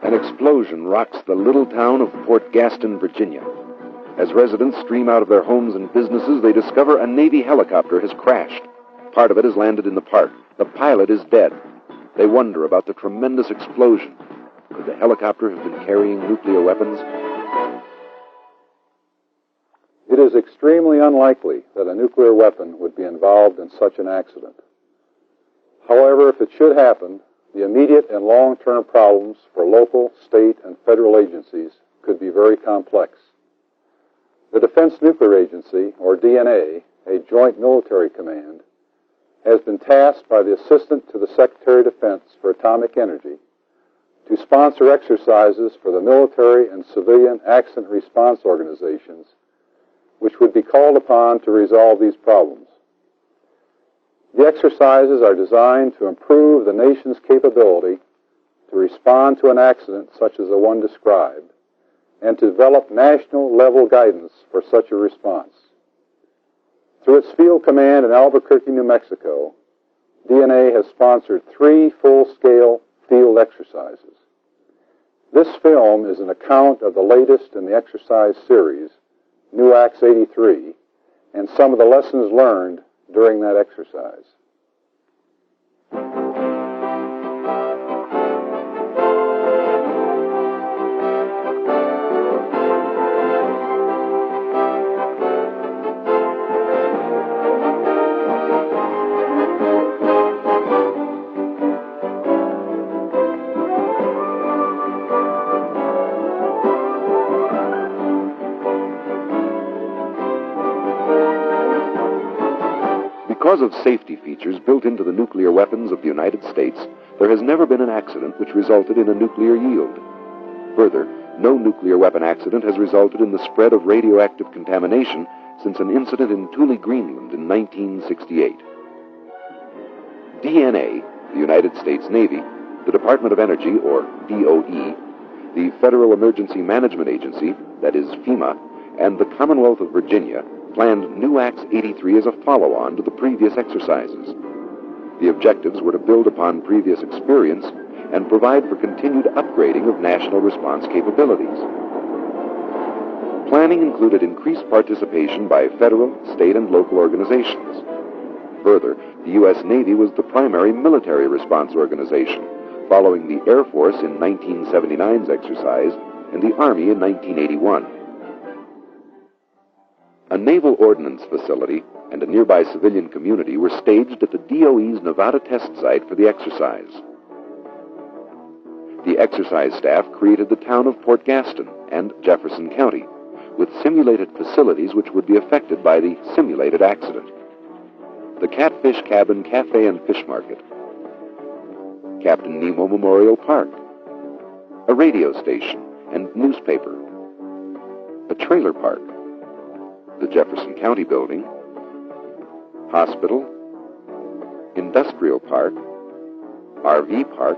An explosion rocks the little town of Port Gaston, Virginia. As residents stream out of their homes and businesses, they discover a Navy helicopter has crashed. Part of it has landed in the park. The pilot is dead. They wonder about the tremendous explosion. Could the helicopter have been carrying nuclear weapons? It is extremely unlikely that a nuclear weapon would be involved in such an accident. However, if it should happen, the immediate and long-term problems for local, state, and federal agencies could be very complex. The Defense Nuclear Agency, or DNA, a joint military command, has been tasked by the Assistant to the Secretary of Defense for Atomic Energy to sponsor exercises for the military and civilian accident response organizations, which would be called upon to resolve these problems. The exercises are designed to improve the nation's capability to respond to an accident such as the one described, and to develop national-level guidance for such a response. Through its field command in Albuquerque, New Mexico, DNA has sponsored 3 full-scale field exercises. This film is an account of the latest in the exercise series, Nuwax 83, and some of the lessons learned during that exercise. Because of safety features built into the nuclear weapons of the United States, there has never been an accident which resulted in a nuclear yield. Further, no nuclear weapon accident has resulted in the spread of radioactive contamination since an incident in Thule, Greenland in 1968. DNA, the United States Navy, the Department of Energy, or DOE, the Federal Emergency Management Agency, that is FEMA, and the Commonwealth of Virginia planned Nuwax 83 as a follow-on to the previous exercises. The objectives were to build upon previous experience and provide for continued upgrading of national response capabilities. Planning included increased participation by federal, state, and local organizations. Further, the U.S. Navy was the primary military response organization, following the Air Force in 1979's exercise and the Army in 1981. A naval ordnance facility and a nearby civilian community were staged at the DOE's Nevada test site for the exercise. The exercise staff created the town of Port Gaston and Jefferson County, with simulated facilities which would be affected by the simulated accident. The Catfish Cabin Cafe and Fish Market, Captain Nemo Memorial Park, a radio station and newspaper, a trailer park, the Jefferson County Building, hospital, industrial park, RV park,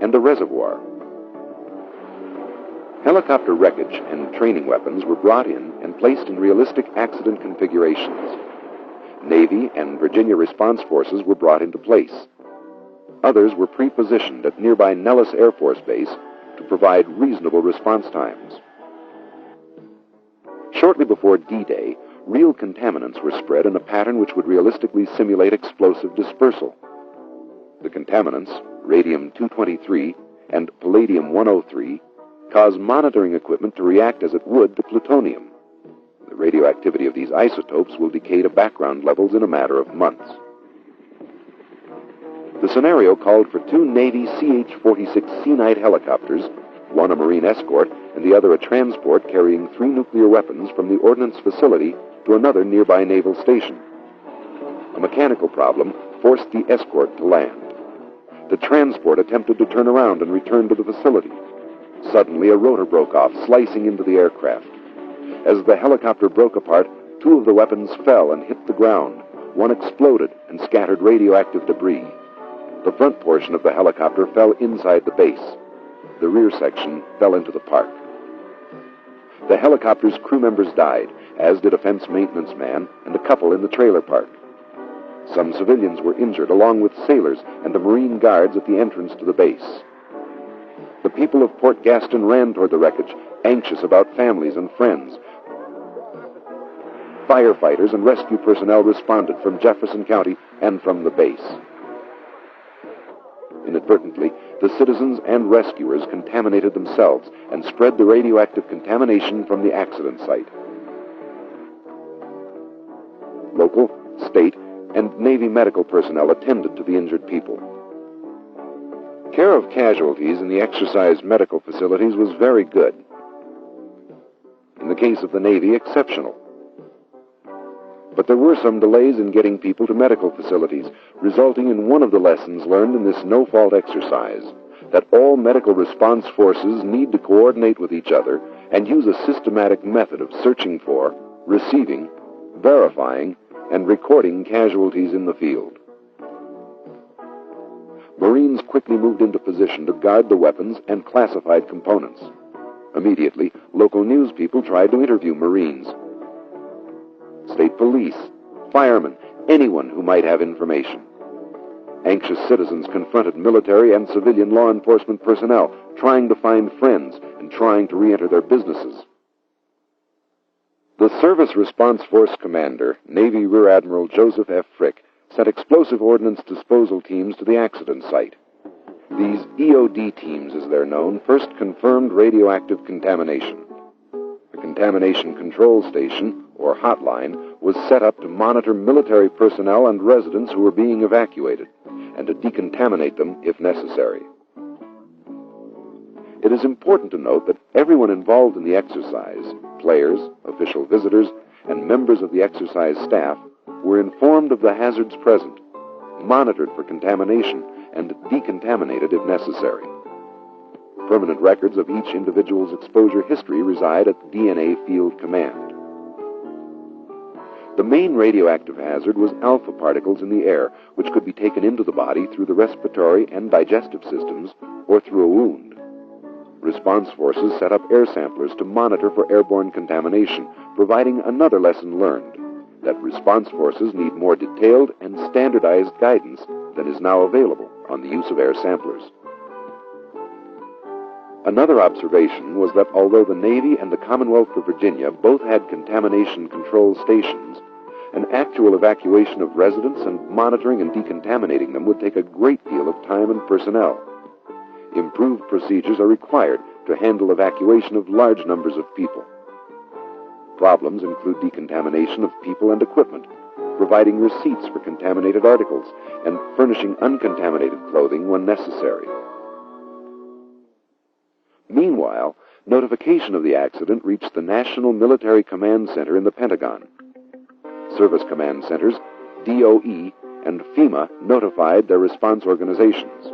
and a reservoir. Helicopter wreckage and training weapons were brought in and placed in realistic accident configurations. Navy and Virginia response forces were brought into place. Others were pre-positioned at nearby Nellis Air Force Base to provide reasonable response times. Shortly before D-Day, real contaminants were spread in a pattern which would realistically simulate explosive dispersal. The contaminants, radium-223 and palladium-103, cause monitoring equipment to react as it would to plutonium. The radioactivity of these isotopes will decay to background levels in a matter of months. The scenario called for 2 Navy CH-46 Sea-Knight helicopters, one a Marine escort and the other a transport carrying 3 nuclear weapons from the ordnance facility to another nearby naval station. A mechanical problem forced the escort to land. The transport attempted to turn around and return to the facility. Suddenly, a rotor broke off, slicing into the aircraft. As the helicopter broke apart, 2 of the weapons fell and hit the ground. One exploded and scattered radioactive debris. The front portion of the helicopter fell inside the base. The rear section fell into the park. The helicopter's crew members died, as did a fence maintenance man and a couple in the trailer park. Some civilians were injured, along with sailors and the Marine guards at the entrance to the base. The people of Port Gaston ran toward the wreckage, anxious about families and friends. Firefighters and rescue personnel responded from Jefferson County and from the base. Inadvertently, the citizens and rescuers contaminated themselves and spread the radioactive contamination from the accident site. Local, state, and Navy medical personnel attended to the injured people. Care of casualties in the exercise medical facilities was very good. In the case of the Navy, exceptional. But there were some delays in getting people to medical facilities, resulting in one of the lessons learned in this no-fault exercise, that all medical response forces need to coordinate with each other and use a systematic method of searching for, receiving, verifying, and recording casualties in the field. Marines quickly moved into position to guard the weapons and classified components. Immediately, local news people tried to interview Marines. State police, firemen, anyone who might have information. Anxious citizens confronted military and civilian law enforcement personnel, trying to find friends and trying to re-enter their businesses. The Service Response Force Commander, Navy Rear Admiral Joseph F. Frick, sent explosive ordnance disposal teams to the accident site. These EOD teams, as they're known, first confirmed radioactive contamination. A contamination control station, or hotline, was set up to monitor military personnel and residents who were being evacuated, and to decontaminate them if necessary. It is important to note that everyone involved in the exercise, players, official visitors, and members of the exercise staff, were informed of the hazards present, monitored for contamination, and decontaminated if necessary. Permanent records of each individual's exposure history reside at the DNA Field Command. The main radioactive hazard was alpha particles in the air, which could be taken into the body through the respiratory and digestive systems or through a wound. Response forces set up air samplers to monitor for airborne contamination, providing another lesson learned, that response forces need more detailed and standardized guidance than is now available on the use of air samplers. Another observation was that although the Navy and the Commonwealth of Virginia both had contamination control stations, an actual evacuation of residents and monitoring and decontaminating them would take a great deal of time and personnel. Improved procedures are required to handle evacuation of large numbers of people. Problems include decontamination of people and equipment, providing receipts for contaminated articles, and furnishing uncontaminated clothing when necessary. Meanwhile, notification of the accident reached the National Military Command Center in the Pentagon. Service command centers, DOE, and FEMA notified their response organizations.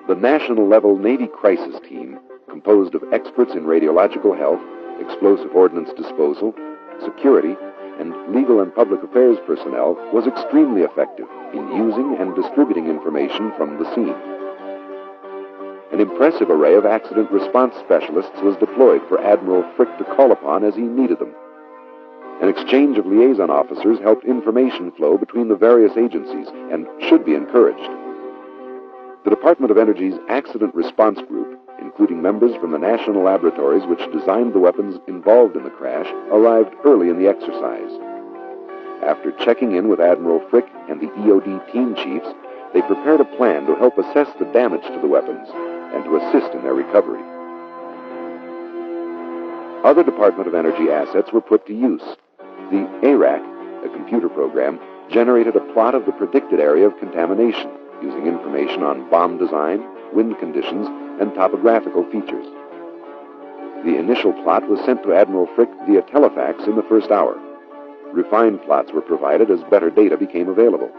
The national-level Navy crisis team, composed of experts in radiological health, explosive ordnance disposal, security, and legal and public affairs personnel, was extremely effective in using and distributing information from the scene. An impressive array of accident response specialists was deployed for Admiral Frick to call upon as he needed them. An exchange of liaison officers helped information flow between the various agencies and should be encouraged. The Department of Energy's Accident Response Group, including members from the national laboratories which designed the weapons involved in the crash, arrived early in the exercise. After checking in with Admiral Frick and the EOD team chiefs, they prepared a plan to help assess the damage to the weapons and to assist in their recovery. Other Department of Energy assets were put to use. The ARAC, a computer program, generated a plot of the predicted area of contamination, using information on bomb design, wind conditions, and topographical features. The initial plot was sent to Admiral Frick via telefax in the first hour. Refined plots were provided as better data became available.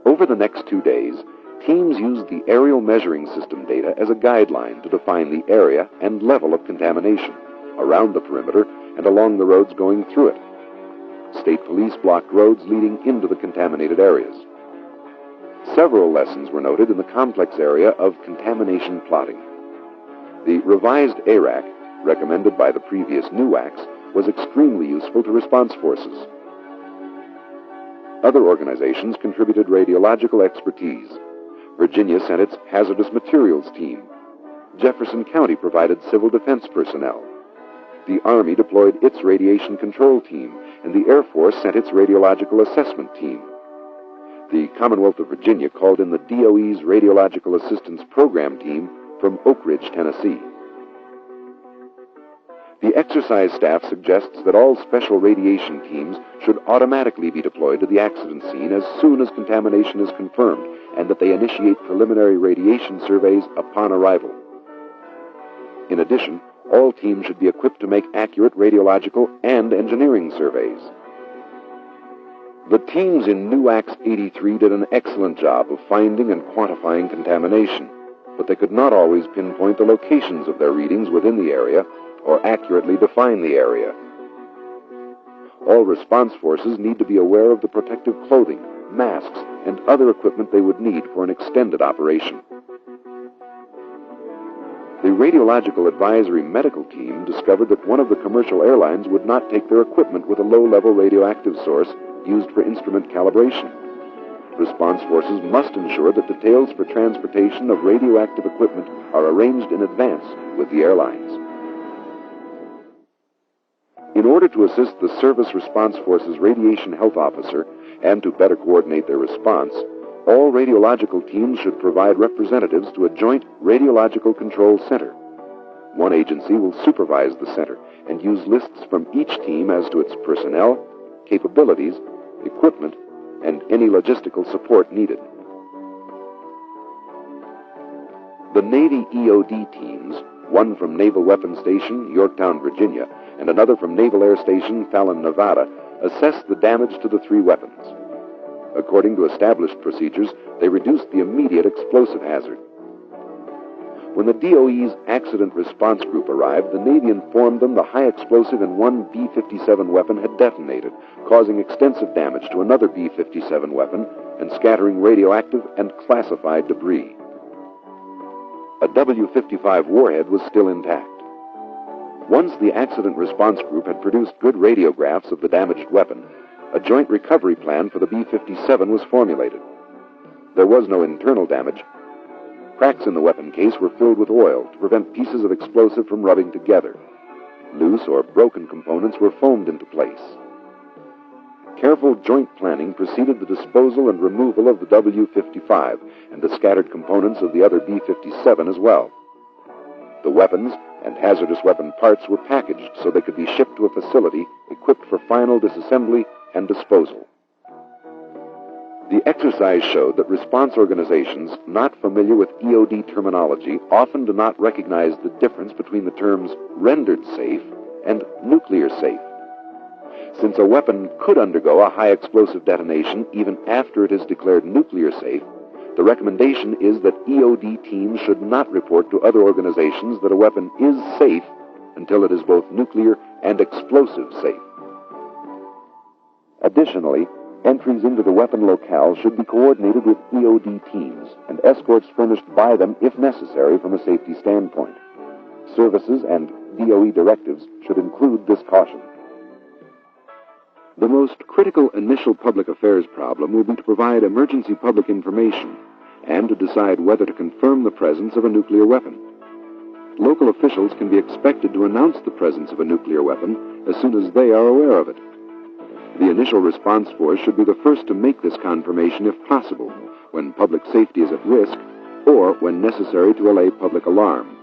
Over the next 2 days, teams used the aerial measuring system data as a guideline to define the area and level of contamination around the perimeter and along the roads going through it. State police blocked roads leading into the contaminated areas. Several lessons were noted in the complex area of contamination plotting. The revised ARAC, recommended by the previous Nuwax, was extremely useful to response forces. Other organizations contributed radiological expertise. Virginia sent its hazardous materials team. Jefferson County provided civil defense personnel. The Army deployed its radiation control team, and the Air Force sent its radiological assessment team. The Commonwealth of Virginia called in the DOE's Radiological Assistance Program team from Oak Ridge, Tennessee. The exercise staff suggests that all special radiation teams should automatically be deployed to the accident scene as soon as contamination is confirmed, and that they initiate preliminary radiation surveys upon arrival. In addition, all teams should be equipped to make accurate radiological and engineering surveys. The teams in Nuwax 83 did an excellent job of finding and quantifying contamination, but they could not always pinpoint the locations of their readings within the area or accurately define the area. All response forces need to be aware of the protective clothing, masks, and other equipment they would need for an extended operation. The Radiological Advisory Medical Team discovered that one of the commercial airlines would not take their equipment with a low-level radioactive source used for instrument calibration. Response forces must ensure that details for transportation of radioactive equipment are arranged in advance with the airlines. In order to assist the Service Response Force's Radiation Health Officer and to better coordinate their response, all radiological teams should provide representatives to a joint radiological control center. One agency will supervise the center and use lists from each team as to its personnel, capabilities, equipment, and any logistical support needed. The Navy EOD teams, one from Naval Weapons Station, Yorktown, Virginia, and another from Naval Air Station, Fallon, Nevada, assessed the damage to the three weapons. According to established procedures, they reduced the immediate explosive hazard. When the DOE's Accident Response Group arrived, the Navy informed them the high explosive in one B-57 weapon had detonated, causing extensive damage to another B-57 weapon and scattering radioactive and classified debris. A W-55 warhead was still intact. Once the Accident Response Group had produced good radiographs of the damaged weapon, a joint recovery plan for the B-57 was formulated. There was no internal damage. Cracks in the weapon case were filled with oil to prevent pieces of explosive from rubbing together. Loose or broken components were foamed into place. Careful joint planning preceded the disposal and removal of the W-55 and the scattered components of the other B-57 as well. The weapons and hazardous weapon parts were packaged so they could be shipped to a facility equipped for final disassembly and disposal. The exercise showed that response organizations not familiar with EOD terminology often do not recognize the difference between the terms rendered safe and nuclear safe. Since a weapon could undergo a high explosive detonation even after it is declared nuclear safe, the recommendation is that EOD teams should not report to other organizations that a weapon is safe until it is both nuclear and explosive safe. Additionally, entries into the weapon locale should be coordinated with EOD teams and escorts furnished by them if necessary from a safety standpoint. Services and DOE directives should include this caution. The most critical initial public affairs problem will be to provide emergency public information and to decide whether to confirm the presence of a nuclear weapon. Local officials can be expected to announce the presence of a nuclear weapon as soon as they are aware of it. The initial response force should be the first to make this confirmation if possible, when public safety is at risk, or when necessary to allay public alarm.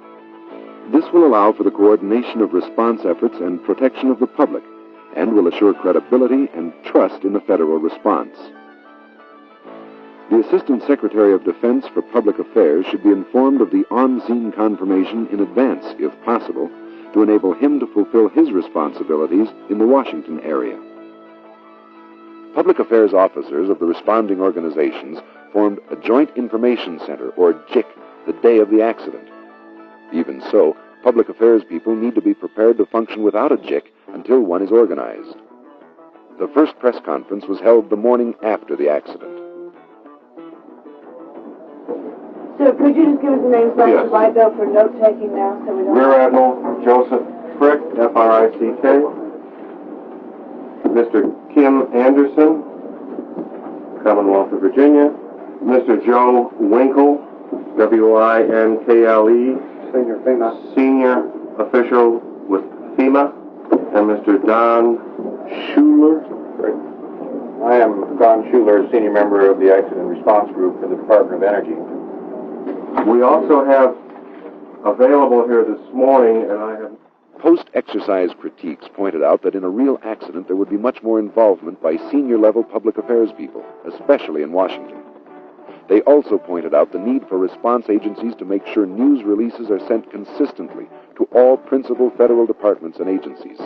This will allow for the coordination of response efforts and protection of the public, and will assure credibility and trust in the federal response. The Assistant Secretary of Defense for Public Affairs should be informed of the on-scene confirmation in advance, if possible, to enable him to fulfill his responsibilities in the Washington area. Public affairs officers of the responding organizations formed a Joint Information Center, or JIC, the day of the accident. Even so, public affairs people need to be prepared to function without a JIC until one is organized. The first press conference was held the morning after the accident. Sir, could you just give us the names back to White Belt for note-taking now so we don't... Rear Admiral Joseph Frick, F-R-I-C-K. Mr. Kim Anderson, Commonwealth of Virginia. Mr. Joe Winkle, W-I-N-K-L-E, Senior FEMA. senior official with FEMA, and Mr. Don Schuler. I am Don Schuler, senior member of the Accident Response Group for the Department of Energy. We also have available here this morning, and I have... Post-exercise critiques pointed out that in a real accident there would be much more involvement by senior-level public affairs people, especially in Washington. They also pointed out the need for response agencies to make sure news releases are sent consistently to all principal federal departments and agencies.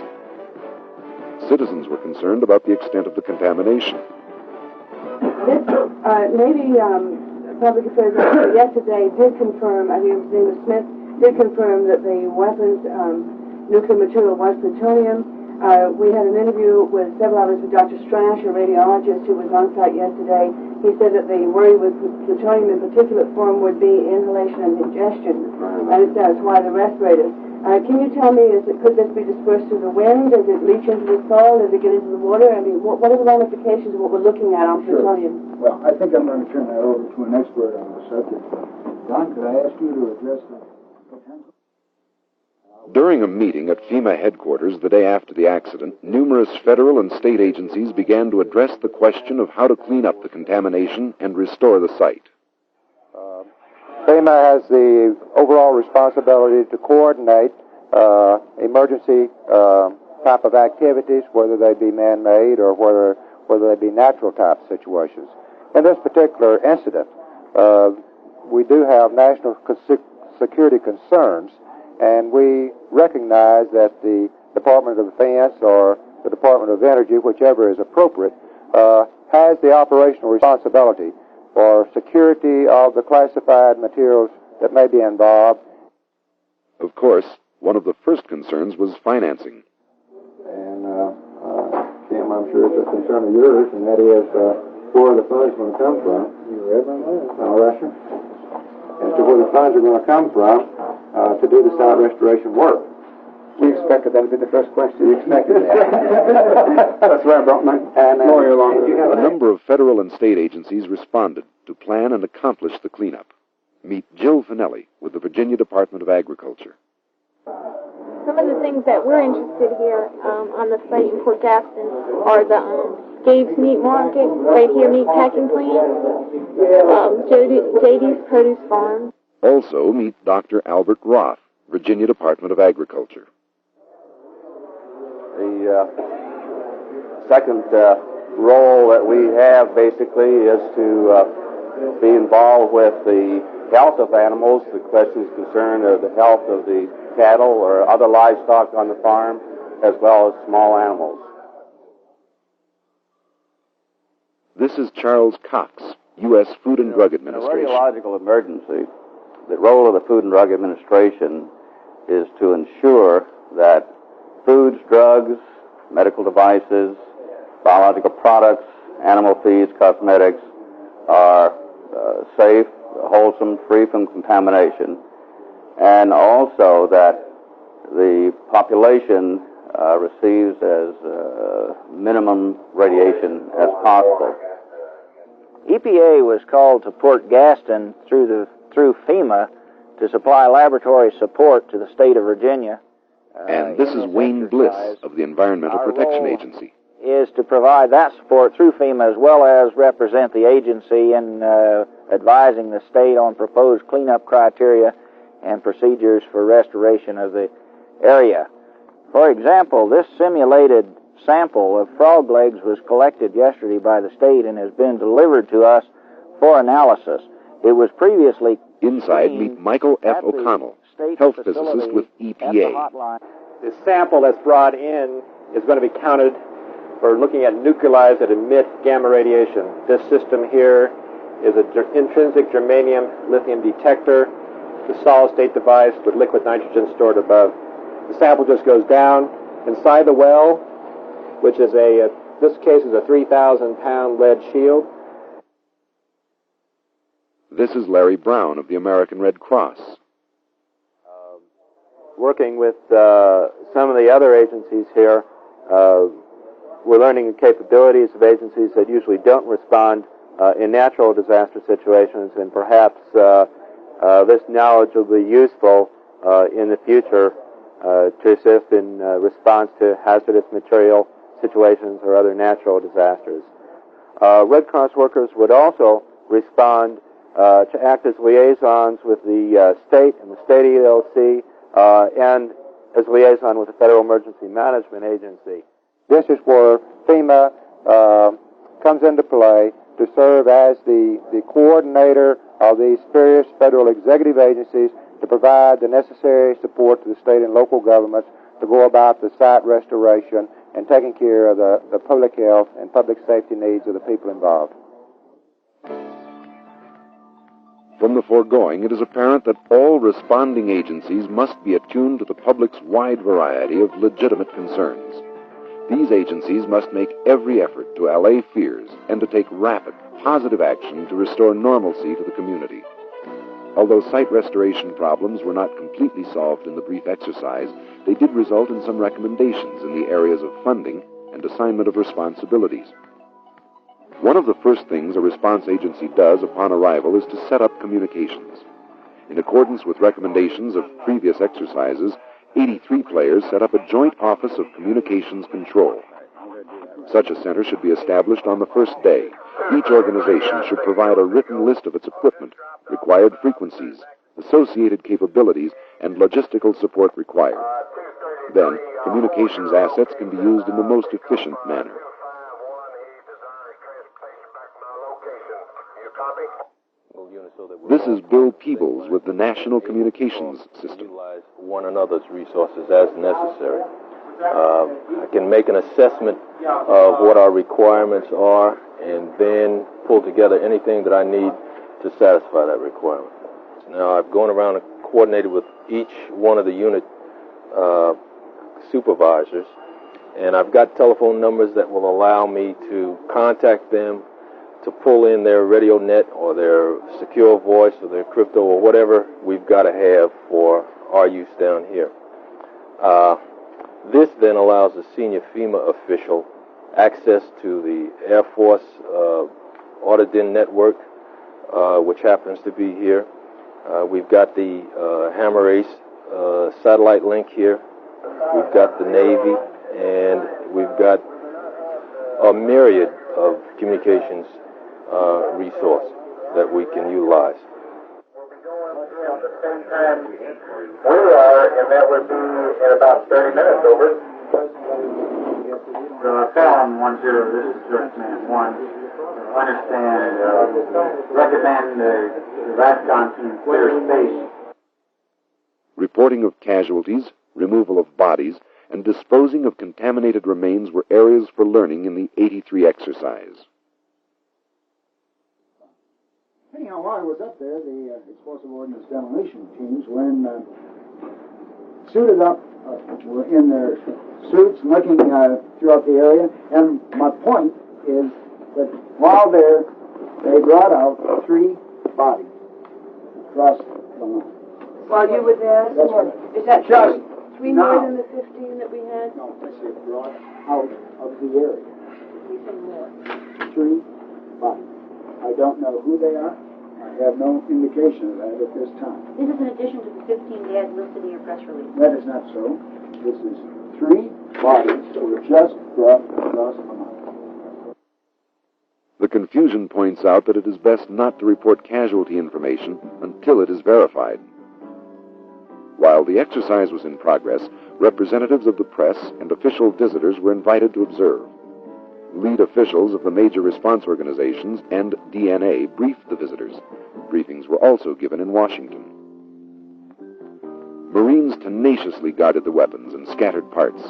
Citizens were concerned about the extent of the contamination. This Navy Public Affairs Officer yesterday did confirm, I think his name was Smith, did confirm that the weapons, nuclear material was plutonium. We had an interview with several hours with Dr. Strash, a radiologist who was on site yesterday. He said that the worry with plutonium in particulate form would be inhalation and ingestion, and that's why the respirators. Can you tell me, could this be dispersed through the wind? Does it leach into the soil? Does it get into the water? I mean, what are the ramifications of what we're looking at on plutonium? Well, I think I'm going to turn that over to an expert on the subject. Don, could I ask you to address the potential? During a meeting at FEMA headquarters the day after the accident, numerous federal and state agencies began to address the question of how to clean up the contamination and restore the site. FEMA has the overall responsibility to coordinate emergency type of activities, whether they be man-made or whether they be natural type situations. In this particular incident, we do have national security concerns, and we recognize that the Department of Defense or the Department of Energy, whichever is appropriate, has the operational responsibility for security of the classified materials that may be involved. Of course, one of the first concerns was financing. And, Kim, I'm sure it's a concern of yours, and that is where the funds are going to come from. You read my mind. Russia. As to where the funds are going to come from to do the site restoration work. We expected that to be the first question. We expected that. That's why I brought my lawyer along. A number of federal and state agencies responded to plan and accomplish the cleanup. Meet Jill Finelli with the Virginia Department of Agriculture. Some of the things that we're interested here on the site in Port Gaston are the Gabe's Meat Market, right here, Meat Packing Plant, JD's Produce Farm. Also meet Dr. Albert Roth, Virginia Department of Agriculture. The second role that we have basically is to be involved with the health of animals. The questions concern the health of the cattle or other livestock on the farm, as well as small animals. This is Charles Cox, U.S. Food and Drug Administration. In a radiological emergency, the role of the Food and Drug Administration is to ensure that foods, drugs, medical devices, biological products, animal feeds, cosmetics are safe, wholesome, free from contamination, and also that the population receives as minimum radiation as possible. EPA was called to Port Gaston through FEMA to supply laboratory support to the state of Virginia. And this is Wayne Bliss of the Environmental Protection Agency. Is to provide that support through FEMA as well as represent the agency in advising the state on proposed cleanup criteria and procedures for restoration of the area. For example, this simulated sample of frog legs was collected yesterday by the state and has been delivered to us for analysis. It was previously... Inside, meet Michael F. O'Connell, health physicist with EPA. The sample that's brought in is going to be counted for looking at nucleus that emit gamma radiation. This system here is an intrinsic germanium lithium detector, the solid-state device with liquid nitrogen stored above. The sample just goes down inside the well, which is this case is a 3,000-pound lead shield. This is Larry Brown of the American Red Cross. Working with some of the other agencies here, we're learning the capabilities of agencies that usually don't respond in natural disaster situations, and perhaps this knowledge will be useful in the future to assist in response to hazardous material situations or other natural disasters. Red Cross workers would also respond to act as liaisons with the state and the state ELC and as liaison with the Federal Emergency Management Agency. This is where FEMA comes into play to serve as the coordinator of these various federal executive agencies to provide the necessary support to the state and local governments to go about the site restoration and taking care of the public health and public safety needs of the people involved. From the foregoing, it is apparent that all responding agencies must be attuned to the public's wide variety of legitimate concerns. These agencies must make every effort to allay fears and to take rapid, positive action to restore normalcy to the community. Although site restoration problems were not completely solved in the brief exercise, they did result in some recommendations in the areas of funding and assignment of responsibilities. One of the first things a response agency does upon arrival is to set up communications. In accordance with recommendations of previous exercises, 83 players set up a joint office of communications control. Such a center should be established on the first day. Each organization should provide a written list of its equipment, required frequencies, associated capabilities, and logistical support required. Then, communications assets can be used in the most efficient manner. This is Bill Peebles with the National Communications System. Utilize one another's resources as necessary. I can make an assessment of what our requirements are and then pull together anything that I need to satisfy that requirement. Now, I've gone around and coordinated with each one of the unit supervisors, and I've got telephone numbers that will allow me to contact them to pull in their radio net or their secure voice or their crypto or whatever we've got to have for our use down here. This then allows the senior FEMA official access to the Air Force Audit-In network, which happens to be here. We've got the Hammer Ace satellite link here. We've got the Navy, and we've got a myriad of communications resource that we can utilize. We are, and that would be in about 30 minutes, over. Fallon 10, this is Jerkman 1. Understand, recommend the RADCON team clear space. Reporting of casualties, removal of bodies, and disposing of contaminated remains were areas for learning in the 83 exercise. Anyhow, while I was up there, the explosive ordnance demolition teams, when suited up, were in their suits looking throughout the area. And my point is that while there, they brought out 3 bodies across the line. While you were there? That's right. Is that just 3 more than the 15 that we had? No, I said brought out of the area. We said more. 3 bodies. I don't know who they are. I have no indication of that at this time. This is in addition to the 15 they had listed in your press release. That is not so. This is 3 bodies that were just brought across the line. The confusion points out that it is best not to report casualty information until it is verified. While the exercise was in progress, representatives of the press and official visitors were invited to observe. Lead officials of the major response organizations and DNA briefed the visitors. Briefings were also given in Washington. Marines tenaciously guarded the weapons and scattered parts.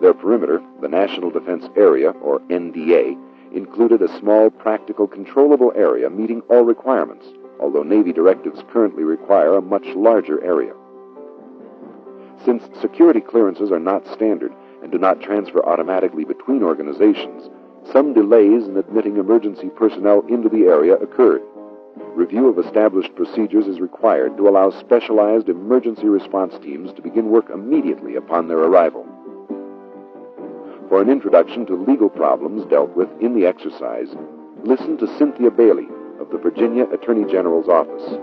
Their perimeter, the National Defense Area, or NDA, included a small, practical, controllable area meeting all requirements, although Navy directives currently require a much larger area. Since security clearances are not standard and do not transfer automatically between organizations, some delays in admitting emergency personnel into the area occurred. Review of established procedures is required to allow specialized emergency response teams to begin work immediately upon their arrival. For an introduction to legal problems dealt with in the exercise, listen to Cynthia Bailey of the Virginia Attorney General's office.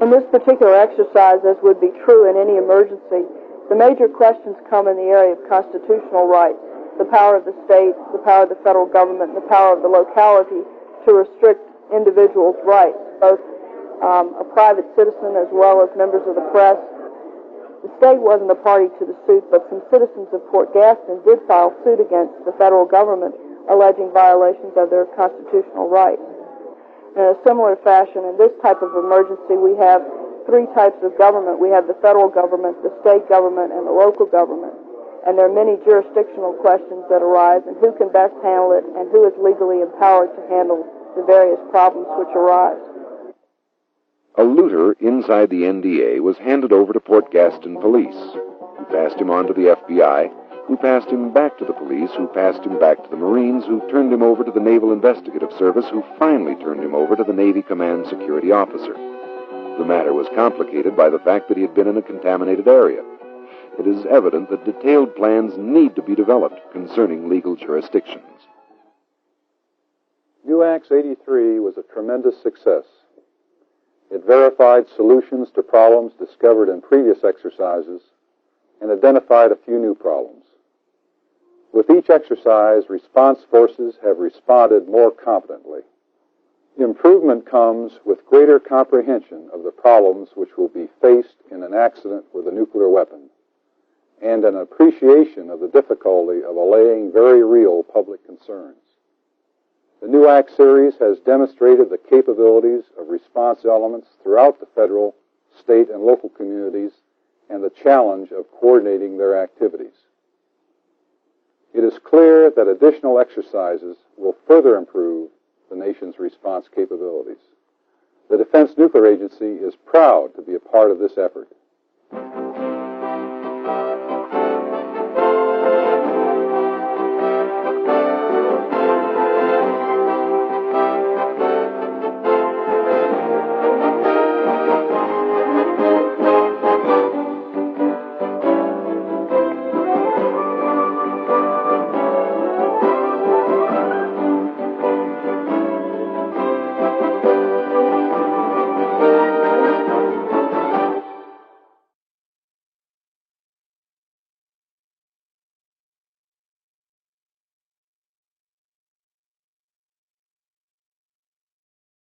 In this particular exercise, as would be true in any emergency, the major questions come in the area of constitutional rights, the power of the state, the power of the federal government, and the power of the locality to restrict individuals' rights, both a private citizen as well as members of the press. The state wasn't a party to the suit, but some citizens of Port Gaston did file suit against the federal government, alleging violations of their constitutional rights. In a similar fashion, in this type of emergency, we have three types of government. We have the federal government, the state government, and the local government. And there are many jurisdictional questions that arise, and who can best handle it, and who is legally empowered to handle the various problems which arise. A looter inside the NDA was handed over to Port Gaston police, who passed him on to the FBI, who passed him back to the police, who passed him back to the Marines, who turned him over to the Naval Investigative Service, who finally turned him over to the Navy Command Security Officer. The matter was complicated by the fact that he had been in a contaminated area. It is evident that detailed plans need to be developed concerning legal jurisdictions. Nuwax 83 was a tremendous success. It verified solutions to problems discovered in previous exercises and identified a few new problems. With each exercise, response forces have responded more competently. Improvement comes with greater comprehension of the problems which will be faced in an accident with a nuclear weapon, and an appreciation of the difficulty of allaying very real public concerns. The Nuwax series has demonstrated the capabilities of response elements throughout the federal, state, and local communities and the challenge of coordinating their activities. It is clear that additional exercises will further improve the nation's response capabilities. The Defense Nuclear Agency is proud to be a part of this effort.